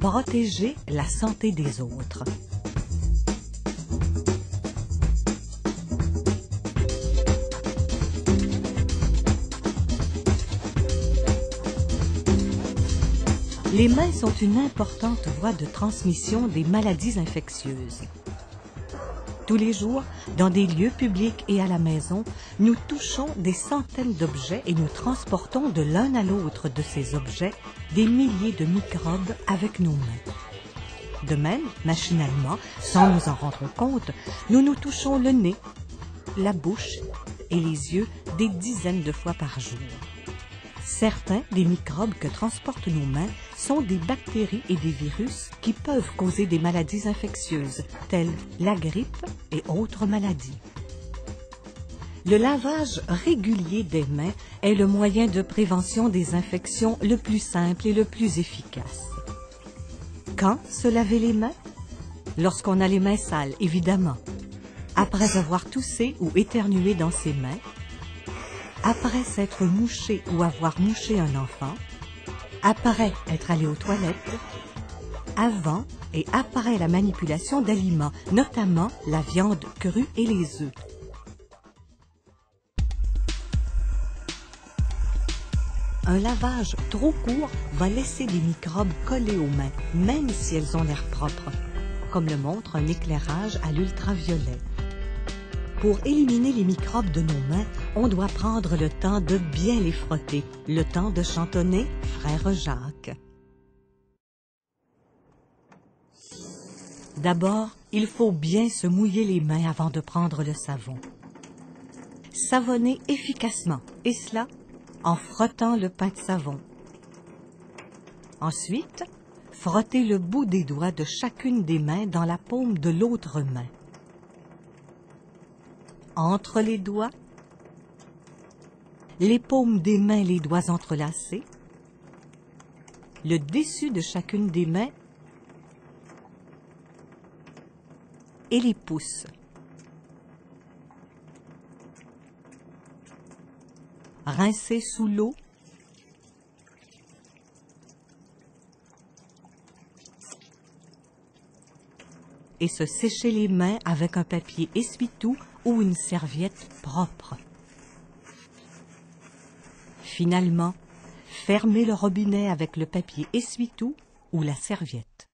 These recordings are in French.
Protéger la santé des autres. Les mains sont une importante voie de transmission des maladies infectieuses. Tous les jours, dans des lieux publics et à la maison, nous touchons des centaines d'objets et nous transportons de l'un à l'autre de ces objets des milliers de microbes avec nos mains. De même, machinalement, sans nous en rendre compte, nous nous touchons le nez, la bouche et les yeux des dizaines de fois par jour. Certains des microbes que transportent nos mains sont des bactéries et des virus qui peuvent causer des maladies infectieuses, telles la grippe et autres maladies. Le lavage régulier des mains est le moyen de prévention des infections le plus simple et le plus efficace. Quand se laver les mains? Lorsqu'on a les mains sales, évidemment. Après avoir toussé ou éternué dans ses mains, après s'être mouché ou avoir mouché un enfant, après être allé aux toilettes, avant et après la manipulation d'aliments, notamment la viande crue et les œufs. Un lavage trop court va laisser des microbes collés aux mains, même si elles ont l'air propres, comme le montre un éclairage à l'ultraviolet. Pour éliminer les microbes de nos mains, on doit prendre le temps de bien les frotter, le temps de chantonner Frère Jacques. D'abord, il faut bien se mouiller les mains avant de prendre le savon. Savonner efficacement, et cela en frottant le pain de savon. Ensuite, frotter le bout des doigts de chacune des mains dans la paume de l'autre main. Entre les doigts, les paumes des mains, les doigts entrelacés, le dessus de chacune des mains et les pouces. Rincer sous l'eau, et se sécher les mains avec un papier essuie-tout ou une serviette propre. Finalement, fermez le robinet avec le papier essuie-tout ou la serviette.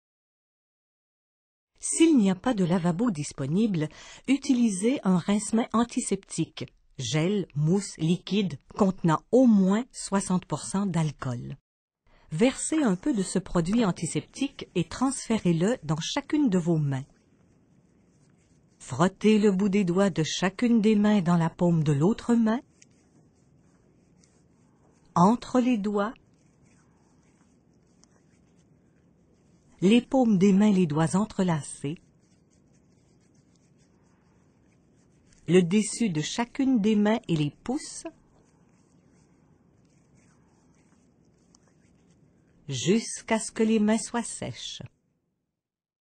S'il n'y a pas de lavabo disponible, utilisez un rince-main antiseptique, gel, mousse, liquide, contenant au moins 60% d'alcool. Versez un peu de ce produit antiseptique et transférez-le dans chacune de vos mains. Frottez le bout des doigts de chacune des mains dans la paume de l'autre main, entre les doigts, les paumes des mains, les doigts entrelacés, le dessus de chacune des mains et les pouces, jusqu'à ce que les mains soient sèches.